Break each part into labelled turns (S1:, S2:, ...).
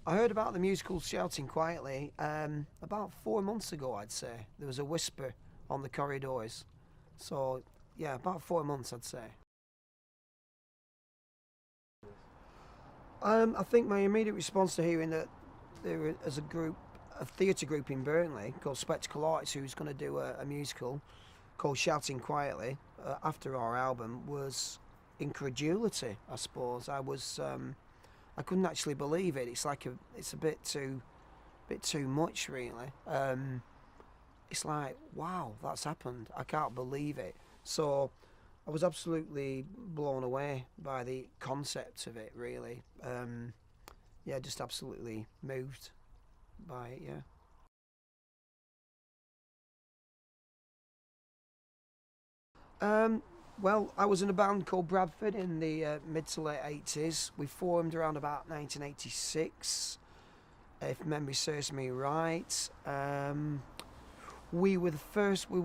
S1: I heard about the musical Shouting Quietly about 4 months ago, I'd say. There was a whisper on the corridors. So, yeah, about 4 months, I'd say. I think my immediate response to hearing that there is a theatre group in Burnley called Spectacle Arts who's going to do a musical called Shouting Quietly after our album was incredulity, I suppose. I couldn't actually believe it. It's a bit too much, really. It's like, wow, that's happened. I can't believe it. So I was absolutely blown away by the concept of it, really. Yeah, just absolutely moved by it, yeah. Um, well, I was in a band called Bradford in the mid to late 80s. We formed around about 1986, if memory serves me right. We were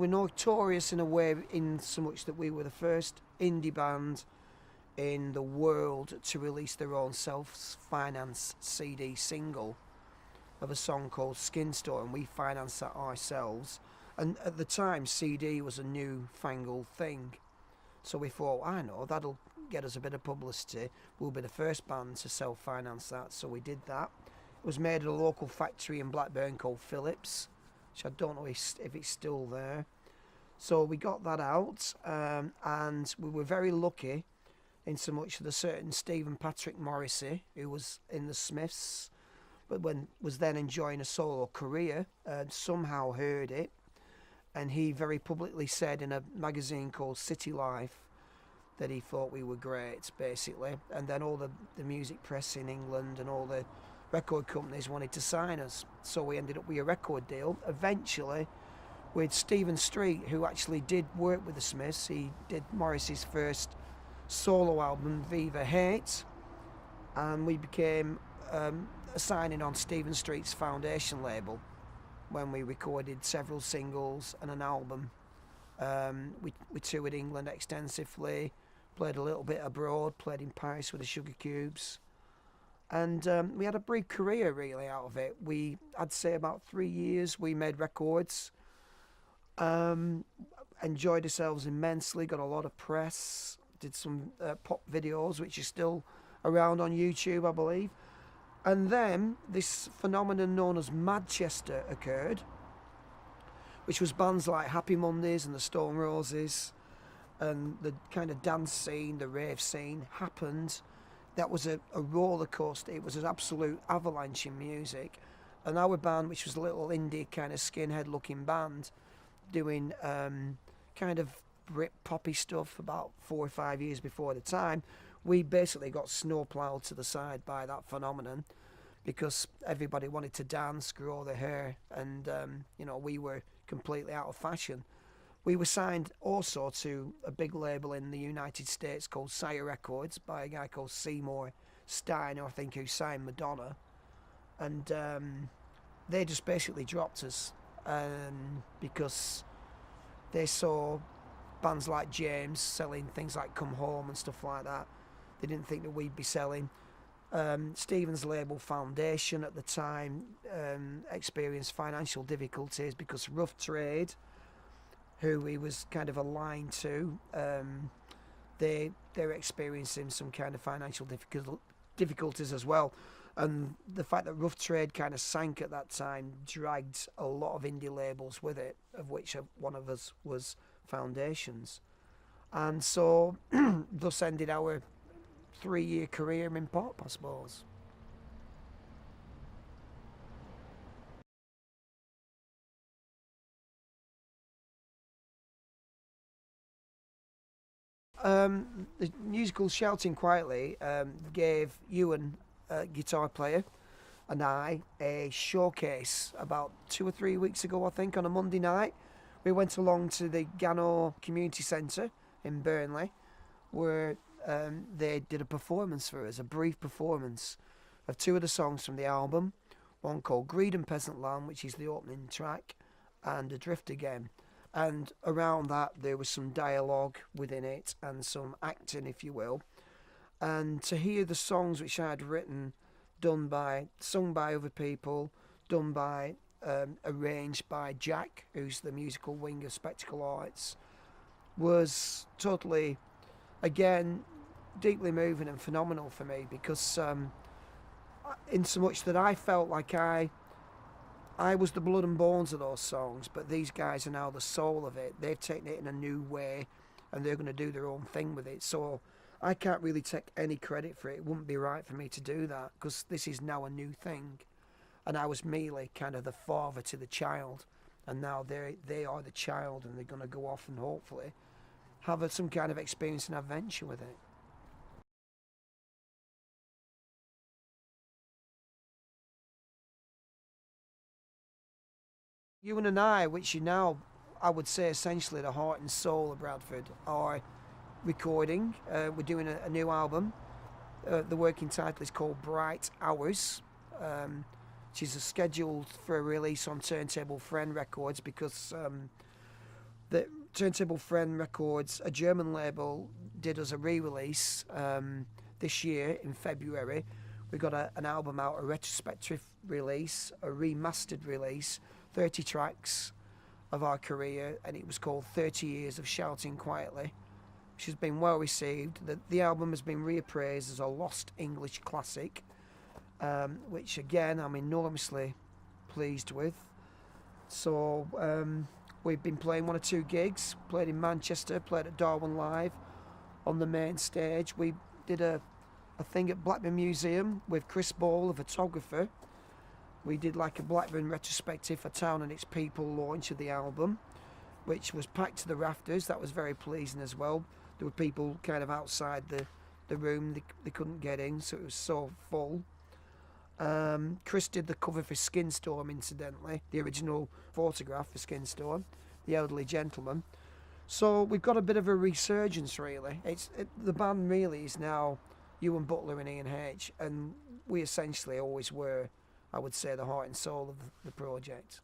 S1: notorious in a way, in so much that we were the first indie band in the world to release their own self-financed CD single of a song called Skin Store, and we financed that ourselves. And at the time, CD was a new-fangled thing, so we thought, I know, that'll get us a bit of publicity. We'll be the first band to self-finance that, so we did that. It was made at a local factory in Blackburn called Philips, which I don't know if it's still there. So we got that out, and we were very lucky in so much that a certain Stephen Patrick Morrissey, who was in the Smiths, but was then enjoying a solo career, somehow heard it, and he very publicly said in a magazine called City Life that he thought we were great, basically. And then all the music press in England and all the record companies wanted to sign us, so we ended up with a record deal eventually with Stephen Street, who actually did work with the Smiths. He did Morrissey's first solo album, Viva Hate, and we became signing on Stephen Street's Foundation label when we recorded several singles and an album. We toured England extensively, played a little bit abroad, played in Paris with the Sugar Cubes, and we had a brief career really out of it. I'd say about 3 years we made records, enjoyed ourselves immensely, got a lot of press, did some pop videos which are still around on YouTube, I believe. And then this phenomenon known as Manchester occurred, which was bands like Happy Mondays and the Stone Roses, and the kind of dance scene, the rave scene happened. That was a roller coaster. It was an absolute avalanche in music. And our band, which was a little indie kind of skinhead looking band, doing kind of Brit poppy stuff about 4 or 5 years before the time, we basically got snowplowed to the side by that phenomenon because everybody wanted to dance, grow their hair, and we were completely out of fashion. We were signed also to a big label in the United States called Sire Records by a guy called Seymour Steiner, I think, who signed Madonna, and they just basically dropped us because they saw bands like James selling things like Come Home and stuff like that. They didn't think that we'd be selling. Stephen's label Foundation at the time experienced financial difficulties because Rough Trade, who he was kind of aligned to, they're experiencing some kind of financial difficulties as well. And the fact that Rough Trade kind of sank at that time dragged a lot of indie labels with it, of which one of us was Foundations. And so thus ended our 3 year career in pop, I suppose. The musical Shouting Quietly gave Ewan, a guitar player, and I a showcase about 2 or 3 weeks ago, I think, on a Monday night. We went along to the Gano Community Centre in Burnley, where they did a performance for us, a brief performance of two of the songs from the album, one called Greed and Peasant Land, which is the opening track, and Adrift Again. And around that, there was some dialogue within it and some acting, if you will. And to hear the songs which I had written sung by other people, arranged by Jack, who's the musical wing of Spectacle Arts, was totally, again, deeply moving and phenomenal for me, because in so much that I felt like I was the blood and bones of those songs, but these guys are now the soul of it. They've taken it in a new way, and they're going to do their own thing with it. So I can't really take any credit for it. It wouldn't be right for me to do that, because this is now a new thing, and I was merely kind of the father to the child, and now they are the child, and they're going to go off and hopefully have some kind of experience and adventure with it. Ewan and I, which you now, I would say, essentially the heart and soul of Bradford, are recording. We're doing a new album. The working title is called Bright Hours, which is scheduled for a release on Turntable Friend Records, because the Turntable Friend Records, a German label, did us a re-release this year in February. We got an album out, a retrospective release, a remastered release, 30 tracks of our career, and it was called 30 Years of Shouting Quietly, which has been well received. The album has been reappraised as a lost English classic, which again I'm enormously pleased with. So we've been playing 1 or 2 gigs, played in Manchester, played at Darwin Live on the main stage. We did a thing at Blackburn Museum with Chris Ball, a photographer. We did like a Blackburn retrospective for Town and Its People launch of the album, which was packed to the rafters. That was very pleasing as well. There were people kind of outside the room, they couldn't get in, so it was so full. Chris did the cover for Skinstorm, incidentally, the original photograph for Skinstorm, The Elderly Gentleman. So we've got a bit of a resurgence, really. The band really is now Ewan Butler and Ian H, and we essentially always were, I would say, the heart and soul of the project.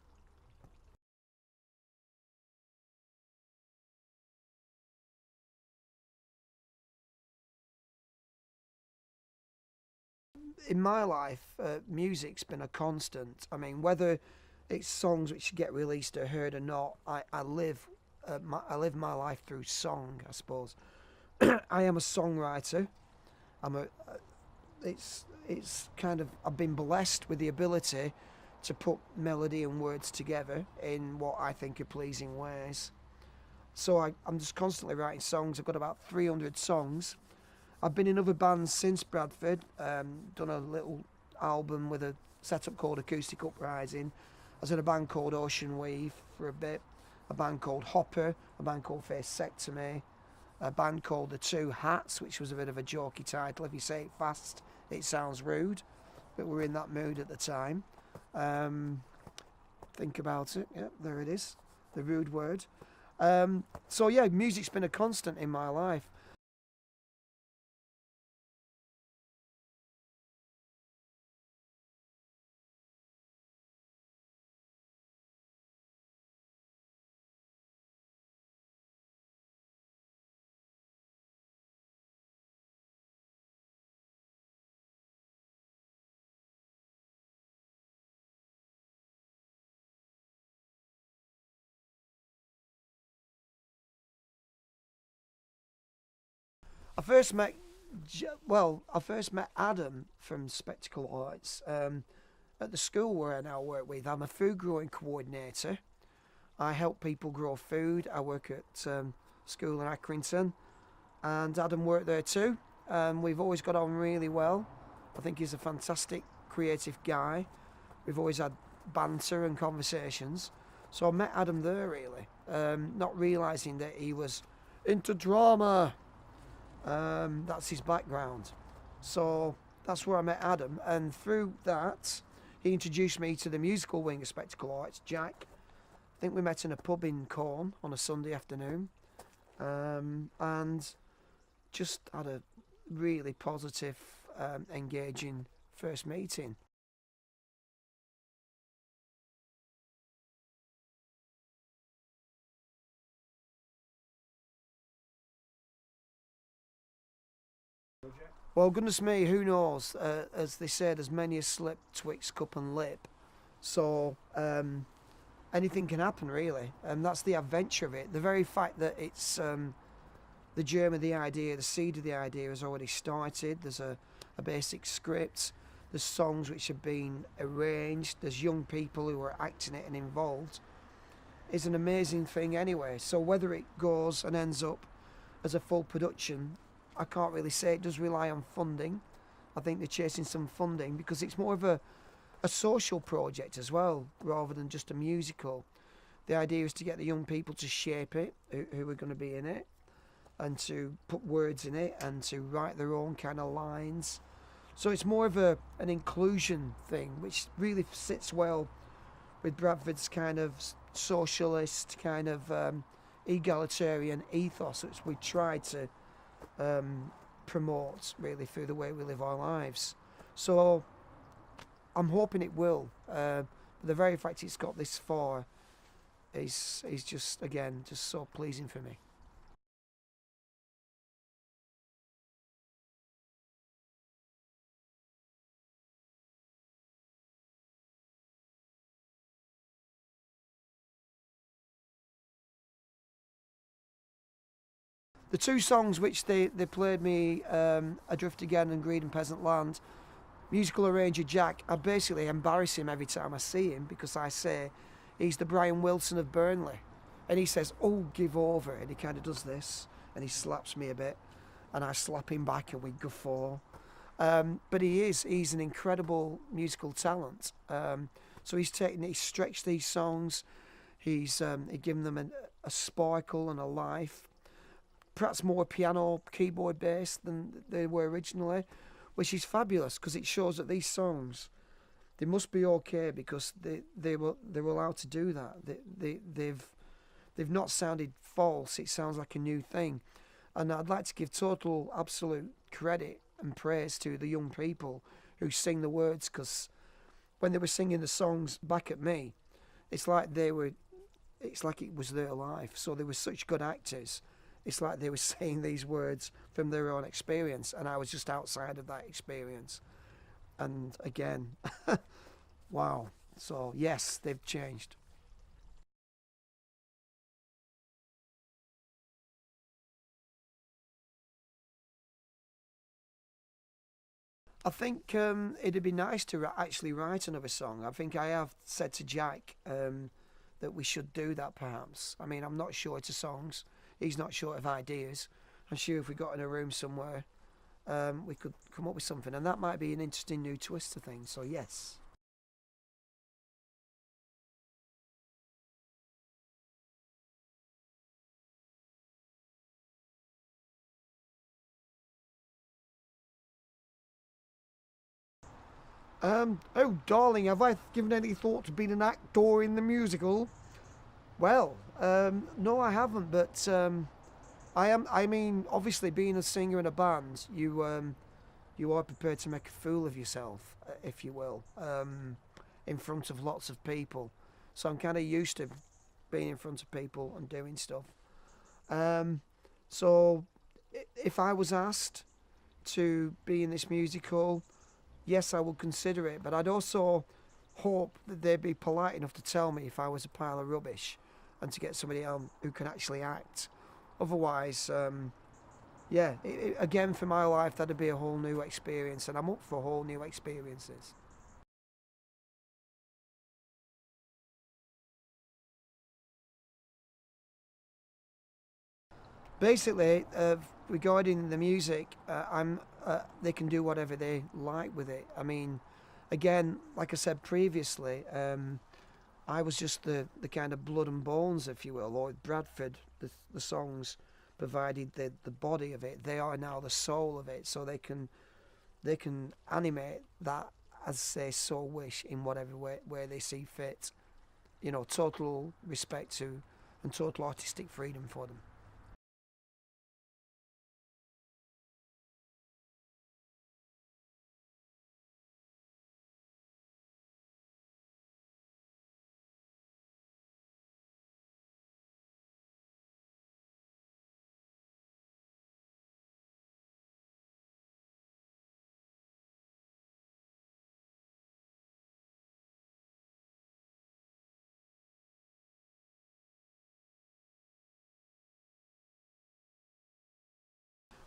S1: In my life, music's been a constant. I mean, whether it's songs which get released or heard or not, I live I live my life through song, I suppose. I am a songwriter. I'm a it's kind of, I've been blessed with the ability to put melody and words together in what I think are pleasing ways. So I'm just constantly writing songs. I've got about 300 songs. I've been in other bands since Bradford, done a little album with a setup called Acoustic Uprising. I was in a band called Ocean Wave for a bit, a band called Hopper, a band called Vasectomy, a band called The Two Hats, which was a bit of a jokey title. If you say it fast, it sounds rude, but we were in that mood at the time. Think about it. Yeah, there it is, the rude word. So yeah, music's been a constant in my life. I first met, I first met Adam from Spectacle Arts at the school where I now work with. I'm a food growing coordinator. I help people grow food. I work at school in Accrington, and Adam worked there too. We've always got on really well. I think he's a fantastic creative guy. We've always had banter and conversations. So I met Adam there really, not realising that he was into drama. That's his background. So that's where I met Adam, and through that, he introduced me to the musical wing of Spectacle Arts, Jack. I think we met in a pub in Corn on a Sunday afternoon, and just had a really positive, engaging first meeting. Well, goodness me, who knows? As they say, there's many a slip, twixt cup and lip. So anything can happen, really, and that's the adventure of it. The very fact that it's the germ of the idea, the seed of the idea has already started. There's a basic script. There's songs which have been arranged. There's young people who are acting it and involved. Is an amazing thing anyway. So whether it goes and ends up as a full production, I can't really say. It does rely on funding. I think they're chasing some funding because it's more of a social project as well, rather than just a musical. The idea is to get the young people to shape it, who are going to be in it, and to put words in it and to write their own kind of lines. So it's more of an inclusion thing, which really sits well with Bradford's kind of socialist, kind of egalitarian ethos, which we try to promote really through the way we live our lives. So I'm hoping it will. The very fact it's got this far is just, again, just so pleasing for me. The two songs which they played me, Adrift Again and Greed and Peasant Land, musical arranger Jack, I basically embarrass him every time I see him because I say he's the Brian Wilson of Burnley. And he says, "Oh, give over." And he kind of does this and he slaps me a bit and I slap him back and we guffaw. But he's an incredible musical talent. So he's stretched these songs, he's given them a sparkle and a life, perhaps more piano, keyboard based than they were originally, which is fabulous because it shows that these songs, they must be okay because they were allowed to do that. They've not sounded false. It sounds like a new thing, and I'd like to give total absolute credit and praise to the young people who sing the words, because when they were singing the songs back at me, it's like it's like it was their life. So they were such good actors. It's like they were saying these words from their own experience, and I was just outside of that experience. And again, wow. So yes, they've changed. I think it'd be nice to actually write another song. I think I have said to Jack that we should do that perhaps. I mean, I'm not short of songs. He's not short of ideas. I'm sure if we got in a room somewhere, we could come up with something, and that might be an interesting new twist to things. So yes. Oh, darling, have I given any thought to being an actor in the musical? Well, no, I haven't, but I am. I mean, obviously, being a singer in a band, you are prepared to make a fool of yourself, if you will, in front of lots of people. So I'm kind of used to being in front of people and doing stuff. Um, so if I was asked to be in this musical, yes, I would consider it. But I'd also hope that they'd be polite enough to tell me if I was a pile of rubbish, and to get somebody else who can actually act. Otherwise, yeah, again, for my life, that'd be a whole new experience, and I'm up for whole new experiences. Basically, regarding the music, I'm they can do whatever they like with it. I mean, again, like I said previously, I was just the kind of blood and bones, if you will, or Bradford. The songs provided the body of it. They are now the soul of it, so they can animate that as they so wish in whatever way they see fit. Total respect to and total artistic freedom for them.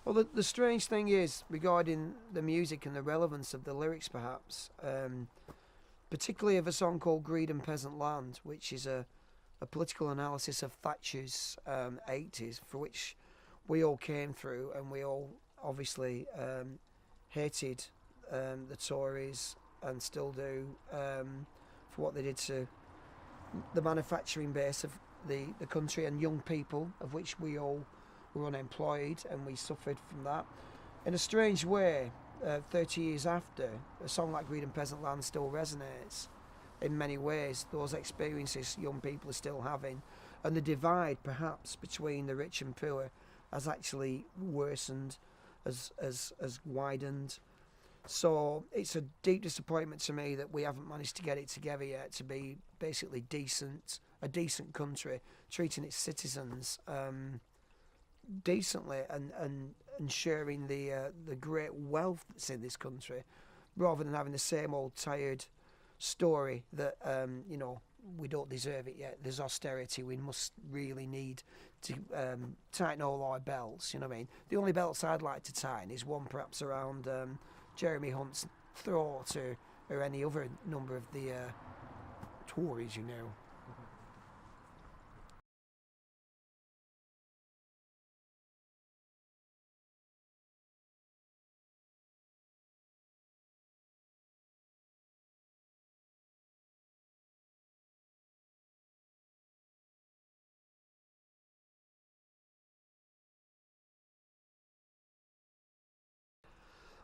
S1: Well, the strange thing is regarding the music and the relevance of the lyrics, perhaps, particularly of a song called "Greed and Peasant Land," which is a political analysis of Thatcher's 80s, for which we all came through, and we all obviously hated the Tories and still do for what they did to the manufacturing base of the country and young people, of which we all were unemployed, and we suffered from that. In a strange way, 30 years after, a song like Greed and Peasant Land still resonates in many ways. Those experiences young people are still having, and the divide perhaps between the rich and poor has actually worsened, has widened. So it's a deep disappointment to me that we haven't managed to get it together yet to be basically decent, a decent country, treating its citizens decently, and sharing the great wealth that's in this country, rather than having the same old tired story that we don't deserve it yet. There's austerity. We must really need to tighten all our belts. You know what I mean? The only belts I'd like to tighten is one perhaps around Jeremy Hunt's throat, or any other number of the Tories. You know.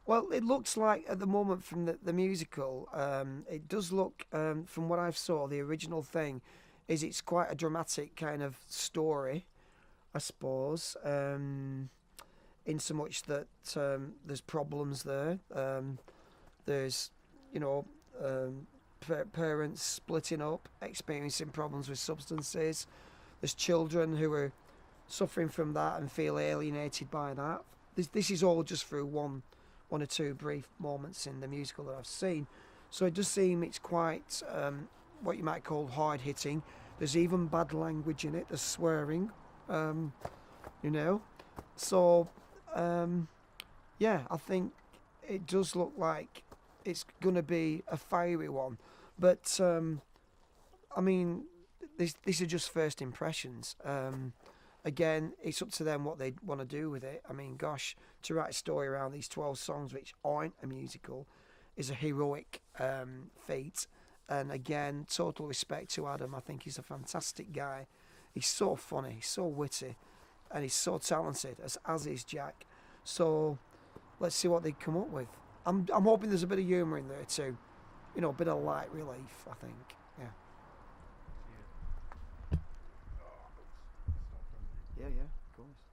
S1: Well, it looks like at the moment from the musical, it does look, from what I've saw, the original thing is it's quite a dramatic kind of story, I suppose, in so much that there's problems there. There's, you know, parents splitting up, experiencing problems with substances. There's children who are suffering from that and feel alienated by that. This is all just through one or two brief moments in the musical that I've seen. So it does seem it's quite what you might call hard hitting. There's even bad language in it. There's swearing, you know. So yeah, I think it does look like it's gonna be a fiery one. But I mean, these are just first impressions. Again, it's up to them what they want to do with it. I mean, gosh, to write a story around these 12 songs, which aren't a musical, is a heroic feat. And again, total respect to Adam. I think he's a fantastic guy. He's so funny, he's so witty, and he's so talented, as is Jack. So let's see what they come up with. I'm hoping there's a bit of humour in there too. You know, a bit of light relief, I think. Yeah. Yeah, yeah, of course.